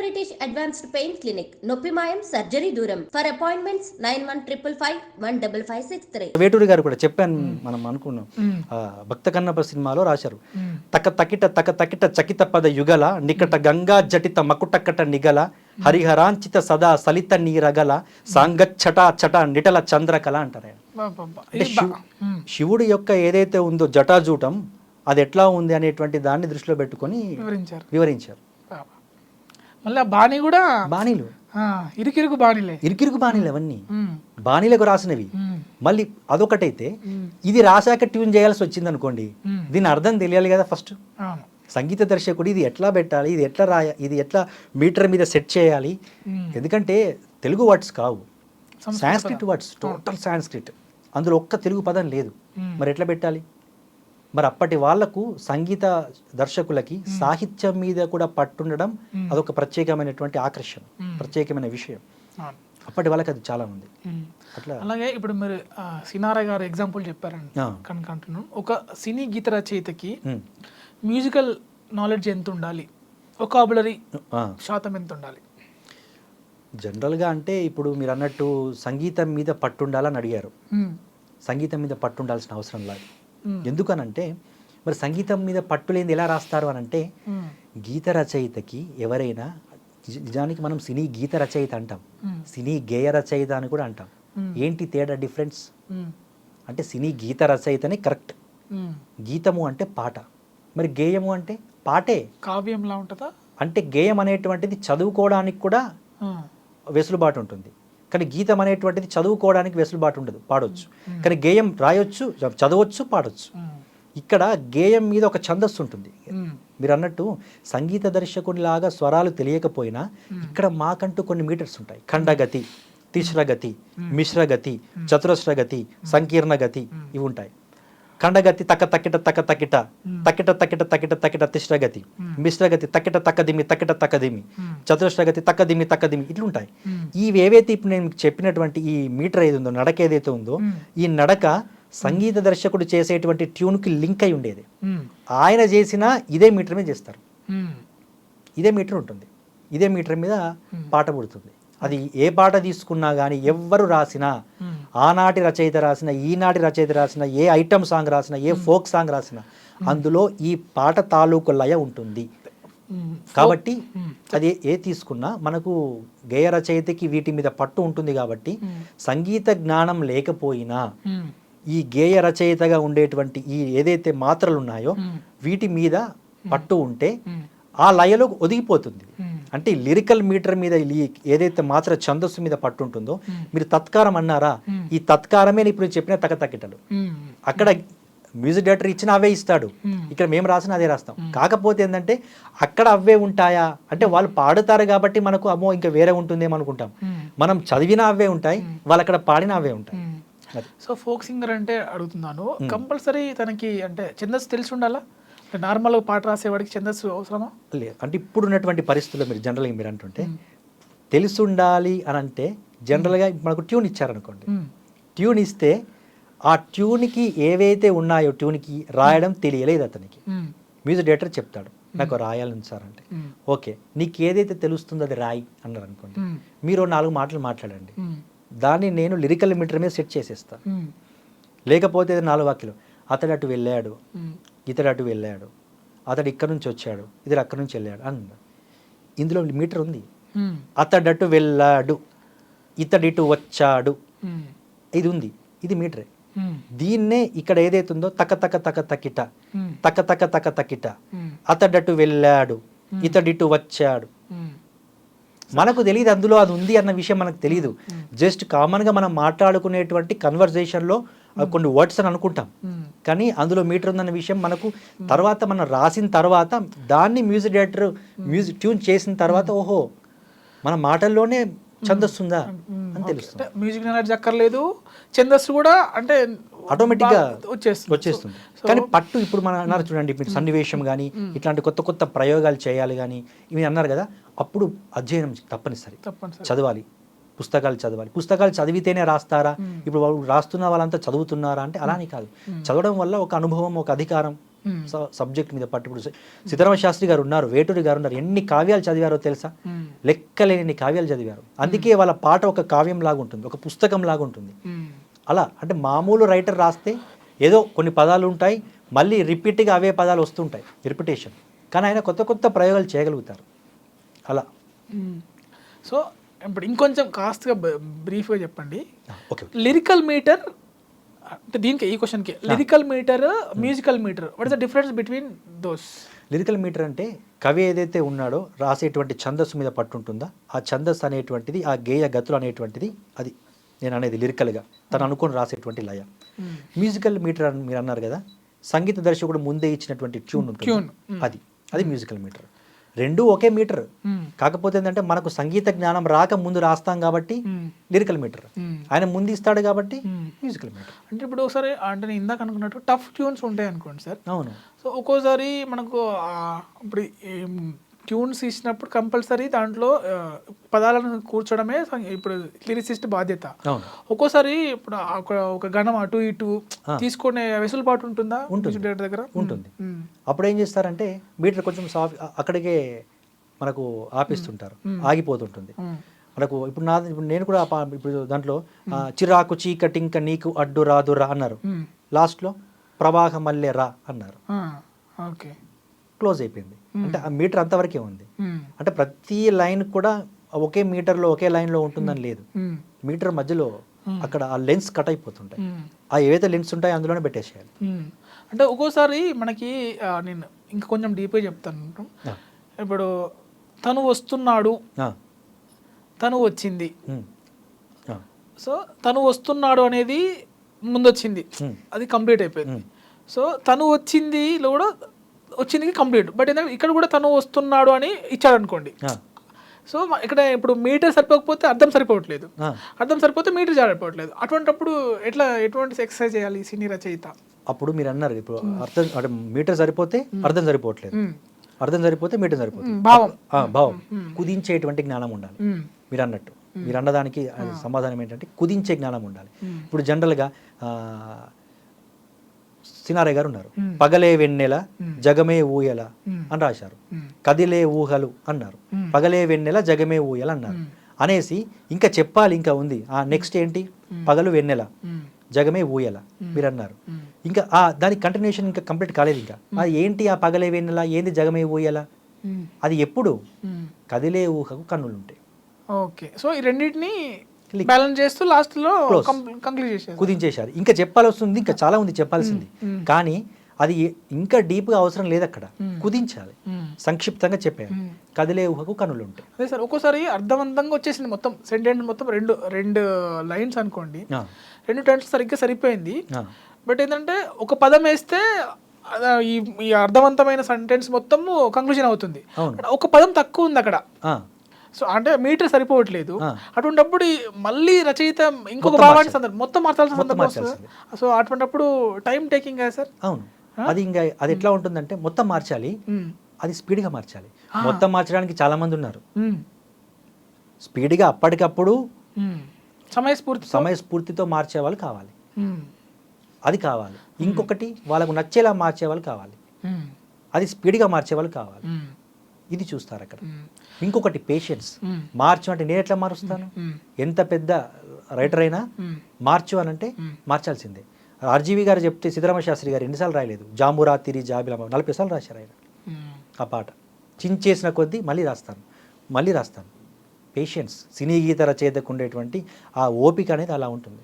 British advanced pain clinic, నొప్పి మాయం, surgery దూరం. For appointments 9155515563. వేటూరి గారు కూడా చెప్పాను, మనం అనుకున్నాం. భక్త కన్నప్ప సినిమాలో రాశారు, తక తకిట చకిత పద యుగల నికట గంగా జటిత మకుటకట నిగల హరిహరాంచిత సదా సలిత నీరగల సాంగచ్చట చట నిటల చంద్రకళ అంటారు. అంటే శివుడి యొక్క ఏదైతే ఉందో జటాజూటం అది ఎట్లా ఉంది అనేటువంటి దాన్ని దృష్టిలో పెట్టుకొని వివరించారు. మళ్ళీ బాణీ కూడా బాణీలు ఇరుకిరుకు బాణీలు అవన్నీ బాణీలకు రాసినవి. మళ్ళీ అదొకటైతే ఇది రాశాక ట్యూన్ చేయాల్సి వచ్చింది అనుకోండి, దీని అర్థం తెలియాలి కదా ఫస్ట్. సంగీత దర్శకుడు ఇది ఎట్లా పెట్టాలి, ఇది ఎట్లా ఇది ఎట్లా మీటర్ మీద సెట్ చేయాలి. ఎందుకంటే తెలుగు వర్డ్స్ కావు, సాంస్క్రిట్ వర్డ్స్, టోటల్ సాంస్క్రిట్. అందులో ఒక్క తెలుగు పదం లేదు. మరి ఎట్లా పెట్టాలి? మరి అప్పటి వాళ్లకు సంగీత దర్శకులకి సాహిత్యం మీద కూడా పట్టుండడం అదొక ప్రత్యేకమైనటువంటి ఆకర్షణ, ప్రత్యేకమైన విషయం. అప్పటి వాళ్ళకి అది చాలా ఉంది. అట్లా అలాగే ఇప్పుడు మీరు సినారా గారు ఎగ్జాంపుల్ చెప్పారండి కనుకంటున్నాను. ఒక సినీ గీత రచయితకి మ్యూజికల్ నాలెడ్జ్ ఎంత ఉండాలి, వొకాబులరీ శాతం ఎంత ఉండాలి? జనరల్గా అంటే ఇప్పుడు మీరు అన్నట్టు సంగీతం మీద పట్టుండాలని అడిగారు. సంగీతం మీద పట్టుండాల్సిన అవసరం లేదు. ఎందుకనంటే మరి సంగీతం మీద పట్టు లేనిది ఎలా రాస్తారు అని అంటే, గీత రచయితకి ఎవరైనా, నిజానికి మనం సినీ గీత రచయిత అంటాం, సినీ గేయ రచయిత అని కూడా అంటాం. ఏంటి తేడా, డిఫరెన్స్ అంటే సినీ గీత రచయితనే కరెక్ట్. గీతము అంటే పాట, మరి గేయము అంటే పాటే, కావ్యంలా ఉంటుందా? అంటే గేయం అనేటువంటిది చదువుకోవడానికి కూడా వెసులుబాటు ఉంటుంది, కానీ గీతం అనేటువంటిది చదువుకోవడానికి వెసులుబాటు ఉండదు, పాడవచ్చు. కానీ గేయం రాయొచ్చు, చదవచ్చు, పాడవచ్చు. ఇక్కడ గేయం మీద ఒక ఛందస్సు ఉంటుంది. మీరు అన్నట్టు సంగీత దర్శకునిలాగా స్వరాలు తెలియకపోయినా ఇక్కడ మాకంటూ కొన్ని మీటర్స్ ఉంటాయి. ఖండగతి, తిశ్రగతి, మిశ్రగతి, చతురస్రగతి, సంకీర్ణ గతి, ఇవి ఉంటాయి. ఖండగతి తక తకిట తక తకిట తకిట తకిట తకిట తకిట తిశ్రగతి, మిశ్రగతి తకిట తక్కదిమి తకిట తక్కదిమి, చతురస్రగతి తక్కదిమి తక్కదిమి, ఇట్లుంటాయి. ఇవి ఏవైతే ఇప్పుడు నేను మీకు చెప్పినటువంటి ఈ మీటర్ ఏది ఉందో, నడక ఏదైతే ఉందో, ఈ నడక సంగీత దర్శకుడు చేసేటువంటి ట్యూన్కి లింక్ అయి ఉండేది. ఆయన చేసిన ఇదే మీటర్ మీద చేస్తారు, ఇదే మీటర్ ఉంటుంది, ఇదే మీటర్ మీద పాట పుడుతుంది. అది ఏ పాట తీసుకున్నా కానీ, ఎవ్వరు రాసినా, ఆనాటి రచయిత రాసిన, ఈనాటి రచయిత రాసిన, ఏ ఐటమ్ సాంగ్ రాసిన, ఏ ఫోక్ సాంగ్ రాసిన, అందులో ఈ పాట తాలూకు లయ ఉంటుంది. కాబట్టి అది ఏ తీసుకున్నా మనకు గేయ రచయితకి వీటి మీద పట్టు ఉంటుంది. కాబట్టి సంగీత జ్ఞానం లేకపోయినా ఈ గేయ రచయితగా ఉండేటువంటి ఈ ఏదైతే మాత్రలు ఉన్నాయో వీటి మీద పట్టు ఉంటే ఆ లయలో ఒదిగిపోతుంది. అంటే లిరికల్ మీటర్ మీద ఏదైతే మాత్ర ఛందస్సు మీద పట్టు ఉంటుందో, మీరు తత్కారం అన్నారా, ఈ తత్కారమే ఇప్పుడు చెప్పిన తకతకిటలు. అక్కడ మ్యూజిక్ డైరెక్టర్ ఇచ్చిన అవే ఇస్తాడు, ఇక్కడ మేము రాసిన అదే రాస్తాం. కాకపోతే ఏంటంటే అక్కడ అవే ఉంటాయా అంటే, వాళ్ళు పాడుతారు కాబట్టి మనకు అమ్మో ఇంకా వేరే ఉంటుందేమో అనుకుంటాం. మనం చదివిన అవే ఉంటాయి, వాళ్ళు అక్కడ పాడిన అవే ఉంటాయి. సో ఫోక్ సింగర్ అంటే అడుగుతున్నాను, కంపల్సరీ తనకి అంటే ఛందస్సు తెలిసి ఉండాలా? నార్మల్గా పాట రాసేవాడికి ఛందస్సు అవసరమా? లేదు. అంటే ఇప్పుడు ఉన్నటువంటి పరిస్థితుల్లో మీరు జనరల్గా మీరు అంటుంటే తెలిసి ఉండాలి అని అంటే, జనరల్గా మనకు ట్యూన్ ఇచ్చారనుకోండి, ట్యూన్ ఇస్తే ఆ ట్యూన్కి ఏవైతే ఉన్నాయో ట్యూన్కి రాయడం తెలియలేదు అతనికి. మ్యూజిక్ డైరెక్టర్ చెప్తాడు నాకు రాయాలని సార్ అంటే, ఓకే నీకు ఏదైతే తెలుస్తుందో అది రాయి అన్నారు అనుకోండి. మీరు 4 మాటలు మాట్లాడండి, దాన్ని నేను లిరికల్ మీటర్ మీద సెట్ చేసేస్తాను. లేకపోతే 4 వాక్యాలు, అతడు అటు వెళ్ళాడు, ఇతడు అటు వెళ్ళాడు, అతడు ఇక్కడ నుంచి వచ్చాడు, ఇతడు అక్కడి నుంచి వెళ్ళాడు అన్న, ఇందులో మీటర్ ఉంది. అతడటు వెళ్ళాడు, ఇతడిటు వచ్చాడు, ఇది ఉంది, ఇది మీటరే. దీన్నే ఇక్కడ ఏదైతే ఉందో తక తక తక తకిట తక తక తక తకిట, అతడటు వెళ్ళాడు, ఇతడిటు వచ్చాడు, మనకు తెలియదు అందులో అది ఉంది అన్న విషయం మనకు తెలియదు. జస్ట్ కామన్గా మనం మాట్లాడుకునేటువంటి కన్వర్జేషన్లో కొన్ని వర్డ్స్ అని అనుకుంటాం, కానీ అందులో మీటర్ ఉందన్న విషయం మనకు తర్వాత మనం రాసిన తర్వాత, దాన్ని మ్యూజిక్ డైరెక్టర్ ట్యూన్ చేసిన తర్వాత ఓహో మన మాటల్లోనే ఛందస్సు ఉందా అని తెలుస్తుంది. మ్యూజిక్ నాలెడ్జ్ అక్కర్లేదు, ఛందస్సు కూడా అంటే ఆటోమేటిక్గా వచ్చేస్తుంది. కానీ పట్టు ఇప్పుడు మనం అన్నారు చూడండి, మీరు సన్నివేశం కానీ ఇట్లాంటి కొత్త కొత్త ప్రయోగాలు చేయాలి కానీ ఇవి అన్నారు కదా, అప్పుడు అధ్యయనం తప్పనిసరి, చదవాలి, పుస్తకాలు చదవాలి. పుస్తకాలు చదివితేనే రాస్తారా? ఇప్పుడు వాళ్ళు రాస్తున్న వాళ్ళంతా చదువుతున్నారా అంటే అలానే కాదు. చదవడం వల్ల ఒక అనుభవం, ఒక అధికారం, సబ్జెక్ట్ మీద పట్టు. ఇప్పుడు సీతారామ శాస్త్రి గారు ఉన్నారు, వేటూరి గారు ఉన్నారు, ఎన్ని కావ్యాలు చదివారో తెలుసా? లెక్కలేని కావ్యాలు చదివారు. అందుకే వాళ్ళ పాట ఒక కావ్యం లాగా ఉంటుంది, ఒక పుస్తకం లాగా ఉంటుంది. అలా అంటే మామూలు రైటర్ రాస్తే ఏదో కొన్ని పదాలు ఉంటాయి, మళ్ళీ రిపీట్గా అవే పదాలు వస్తుంటాయి, రిపిటేషన్. కానీ ఆయన కొత్త కొత్త ప్రయోగాలు చేయగలుగుతారు అలా. సో ఇప్పుడు ఇంకొంచెం కాస్ట్గా బ్రీఫ్గా చెప్పండి, ఓకే. లిరికల్ మీటర్ అంటే దీనికి ఈ క్వశ్చన్కి lyrical metre, musical metre, what is the difference between those? Lyrical metre అంటే కవి ఏదైతే ఉన్నాడో రాసేటువంటి ఛందస్సు మీద పట్టుంటుందా, ఆ ఛందస్సు అనేటువంటిది, ఆ గేయ గతులు అనేటువంటిది, అది నేను అనేది లిరికల్గా తను అనుకొని రాసేటువంటి లయ. మ్యూజికల్ మీటర్ అని మీరు అన్నారు కదా, సంగీత దర్శకుడు ముందే ఇచ్చినటువంటి ట్యూన్ ఉంటుంది, అది మ్యూజికల్ మీటర్. రెండు ఒకే మీటర్, కాకపోతే ఏంటంటే మనకు సంగీత జ్ఞానం రాక ముందు రాస్తాం కాబట్టి లిరికల్ మీటర్, ఆయన ముందు ఇస్తాడు కాబట్టి మ్యూజికల్ మీటర్. అంటే ఇప్పుడు ఒకసారి అంటే నేను ఇందాక అనుకున్నట్టు టఫ్ ట్యూన్స్ ఉంటాయి అనుకోండి సార్. అవును. సో ఒక్కోసారి మనకు ఇప్పుడు ట్యూన్స్ ఇచ్చినప్పుడు కంపల్సరీ దాంట్లో పదాలను కూర్చోడమే ఇప్పుడు లిరిసిస్ట్ బాధ్యత. ఒక్కోసారి ఇప్పుడు ఒక గణం అటు ఇటు తీసుకునే వెసులుబాటు ఉంటుందా డైరెక్టర్ దగ్గర? ఉంటుంది. అప్పుడు ఏం చేస్తారంటే మీటర్ కొంచెం అక్కడికే మనకు ఆపిస్తుంటారు, ఆగిపోతుంటుంది మనకు. ఇప్పుడు నేను కూడా ఇప్పుడు దాంట్లో చిరాకు చీకటింక నీకు అడ్డు రాదురా అన్నారు, లాస్ట్లో ప్రవాహ మల్లె రా అన్నారు, ఓకే, క్లోజ్ అయిపోయింది. అంటే ఆ మీటర్ అంతవరకే ఉంది. అంటే ప్రతి లైన్ కూడా ఒకే మీటర్లో ఒకే లైన్లో ఉంటుందని లేదు, మీటర్ మధ్యలో అక్కడ ఆ లెన్స్ కట్ అయిపోతుంటాయి, ఆ ఏవైతే లెన్స్ ఉంటాయో అందులోనే పెట్టేసేయాలి. అంటే ఒక్కోసారి మనకి నేను ఇంకా కొంచెం డీప్గా చెప్తాను. ఇప్పుడు తను వస్తున్నాడు, తను వచ్చింది, సో తను వస్తున్నాడు అనేది ముందొచ్చింది, అది కంప్లీట్ అయిపోయింది. సో తను వచ్చిందిలో కూడా వచ్చింది కంప్లీట్, బట్ ఏంటంటే ఇక్కడ కూడా తను వస్తున్నాడు అని ఇచ్చాడు అనుకోండి. సో ఇక్కడ ఇప్పుడు మీటర్ సరిపోకపోతే అర్థం సరిపోవట్లేదు, అర్థం సరిపోతే మీటర్ సరిపోవట్లేదు. అటువంటిప్పుడు ఎటువంటి ఎక్సర్సైజ్ చేయాలి సినీ రచయిత? అప్పుడు మీరు అన్నారు ఇప్పుడు అర్థం మీటర్ సరిపోతే అర్థం సరిపోవట్లేదు, అర్థం సరిపోతే మీటర్ సరిపోతుంది, భావం కుదించేటువంటి జ్ఞానం ఉండాలి. మీరు అన్నట్టు, మీరు అన్నదానికి సమాధానం ఏంటంటే కుదించే జ్ఞానం ఉండాలి. ఇప్పుడు జనరల్గా సినారే గారు ఉన్నారు, పగలే వెన్నెల జగమే ఊయల అని రాశారు, కదిలే ఊహలు అన్నారు, పగలే వెన్నెల జగమే ఊయల అన్నారు అనేసి ఇంకా చెప్పాలి, ఇంకా ఉంది. నెక్స్ట్ ఏంటి? పగలు వెన్నెల జగమే ఊయల మీరు అన్నారు, ఇంకా దాని కంటిన్యూషన్ ఇంకా కంప్లీట్ కాలేదు. ఇంకా అది ఏంటి? ఆ పగలే వెన్నెల ఏంది? జగమే ఊయల, అది ఎప్పుడు? కదిలే ఊహకు కన్నులు ఉంటాయి. ఓకే, సో ఈ రెండింటిని బ్యాలెన్స్ చేస్తూ లాస్ట్ లో కంక్లూడ్ చేశారు, కుదించేశారు. ఇంకా చెప్పాల్సింది ఇంకా చాలా ఉంది చెప్పాల్సింది, కానీ అది ఇంకా డీప్గా అవసరం లేదు, అక్కడ కుదించాలి, సంక్షిప్తంగా చెప్పారు. కదిలే ఊహకు కనులు ఉంటాయి. అదే సార్, ఒక్కోసారి అర్థవంతంగా వచ్చేసింది మొత్తం సెంటెన్స్ మొత్తం రెండు లైన్స్ అనుకోండి, రెండు టెన్స్ సరిగ్గా సరిపోయింది, బట్ ఏంటంటే ఒక పదం వేస్తే ఈ అర్థవంతమైన సెంటెన్స్ మొత్తం కంక్లూజన్ అవుతుంది, ఒక పదం తక్కువ ఉంది అక్కడ. సో అంటే మీటర్ సరిపోవట్లేదు, అటువంటిప్పుడు మళ్ళీ రచయిత ఇంకొక భావాన్ని మొత్తం మార్చాల్సిన సందర్భం వస్తుంది. సో అటువంటిప్పుడు టైం టేకింగ్ కదా సార్? అవును, అది ఇంకా అది ఎట్లా ఉంటుందంటే మొత్తం మార్చాలి, అది స్పీడ్గా మార్చాలి. మొత్తం మార్చడానికి చాలా మంది ఉన్నారు, స్పీడ్గా అప్పటికప్పుడు సమయస్ఫూర్తితో మార్చే వాళ్ళు కావాలి, అది కావాలి. ఇంకొకటి వాళ్ళకు నచ్చేలా మార్చే వాళ్ళు కావాలి, అది స్పీడ్గా మార్చే వాళ్ళు కావాలి, ఇది చూస్తారు అక్కడ. ఇంకొకటి పేషెన్స్. మార్చు అంటే నేను ఎట్లా మారుస్తాను? ఎంత పెద్ద రైటర్ అయినా మార్చు అని అంటే మార్చాల్సిందే. ఆర్జీవి గారు చెప్తే సిద్ధరామ శాస్త్రి గారు ఎన్నిసార్లు రాయలేదు? జాంబురా తిరి జాబిలమ్మ 40 సార్లు రాశారు ఆయన ఆ పాట. చించేసిన కొద్దీ మళ్ళీ రాస్తాను. పేషెన్స్ సినీ గీత రచయితకు ఉండేటువంటి ఆ ఓపిక అనేది అలా ఉంటుంది.